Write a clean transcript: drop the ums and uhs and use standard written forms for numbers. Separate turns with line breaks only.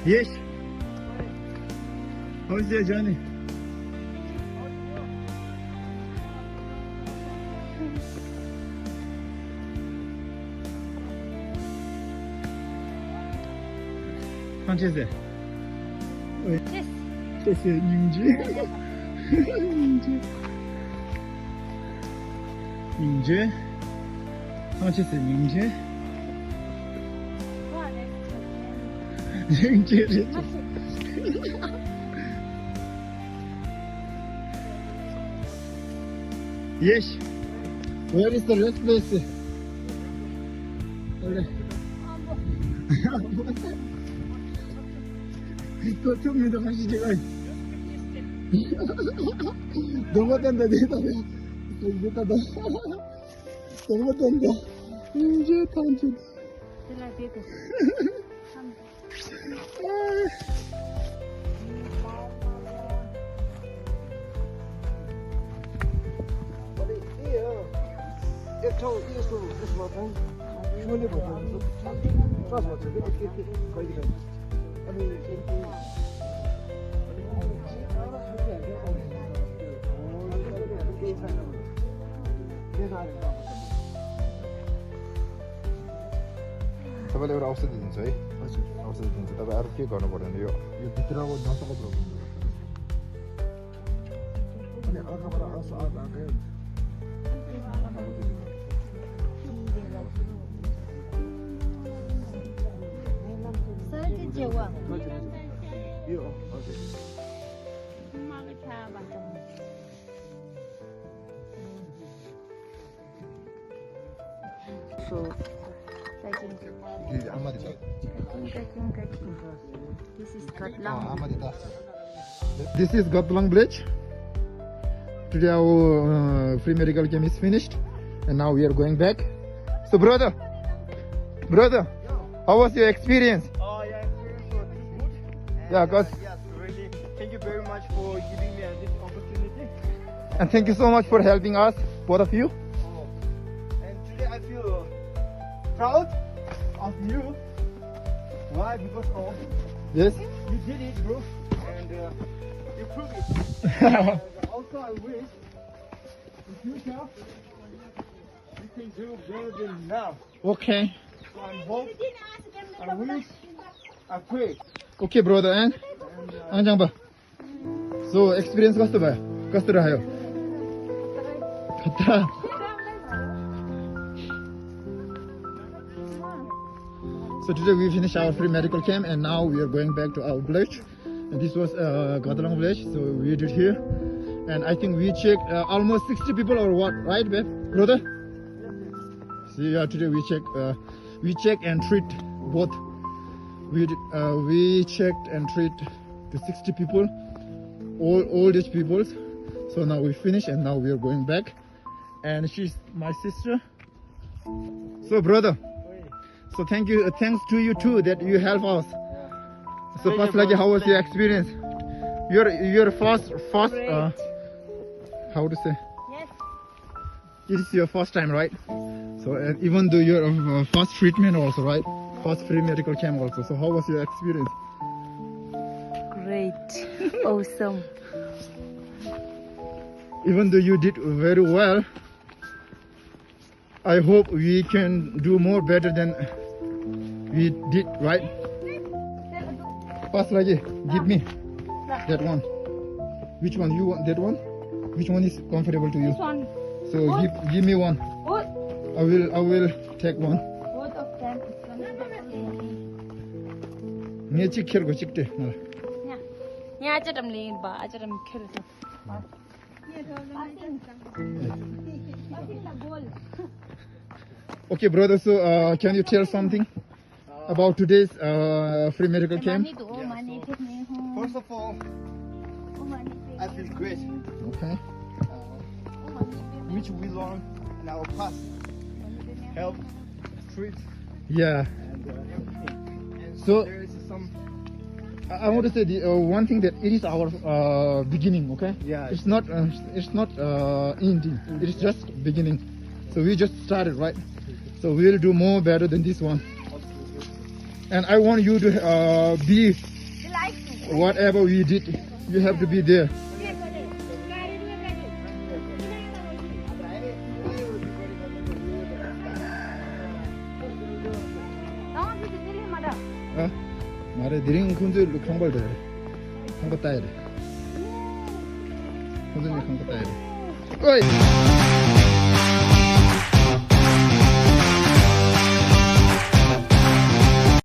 Yes. How's your journey? How is it?
Yes.
This is Ningji. Ningji. How is it, Ningji? Ningji. Yes. Where is the rest place? 교통에도 가시지가 너무 된다 너무 된다 이제 탄지
तपाईँले एउटा औषधि दिन्छ है औषधि दिन्छ तपाईँ अरू के गर्नु पर्दैन यो भित्रको नसको प्रब्लम अनि अर्कोबाट आएकै यो
So,
한마디 더.
this is Katlang.
한마디 더.
This is Gatlang village. Today our free medical camp is finished and now we are going back. So brother, how was your experience?
Oh yeah, experience was good.
Yeah, cause
Yes, really. Thank you very much for giving me this opportunity.
and thank you so much for helping us, both of you.
And today I feel proud of you. Why? Because of
Yes.
you did it, bro, and you proved it. And also, I wish in future you can do better than now.
Okay.
So I hope, I wish, I pray.
Okay, brother. And 안장봐. So experience कस्तो भयो? कस्तो रह्यो? खतरा. So today we finished our free medical camp and now we are going back to our village. And this was Gatalang village, so we did here. And I think we checked almost 60 people or what, right, babe? Brother? See, yeah, today we check and treat both. We checked and treat to 60 people, all old age people. So now we finished and now we are going back. And she's my sister. So brother. So thanks to you too that you help us. So
Pleasure,
first, like,
bro.
how was your experience? Your first
Great.
how to say?
Yes.
It is your first time, right? So even though your first treatment also, right? First free medical camp also. So how was your experience?
Great. Awesome.
Even though you did very well, I hope we can do more better than we did, right? First, like, give me that one. Which one you want? That one? Which one is comfortable to you?
This one.
So give me one.
Both.
I will take one.
Both of them.
Nghe chiếc kia của chiếc tê.
Nha. Nha cho đầm liền bà cho đầm kia được.
Okay, brother. So can you tell something about today's free medical camp?
First of all, I feel great,
Okay.
which we learned in our past. Help fruits
Yeah.
and everything. And
So-
there is some.
I want to say the one thing that it is our beginning, okay?
Yeah.
It's not ending. It is just beginning. So we just started, right? So we'll do more better than this one. And I want you to be whatever we did. You have to be there. 말해 드링 군들 강벌 돼. 한거 따야 돼. 군들이 한거 따야 돼. 어이.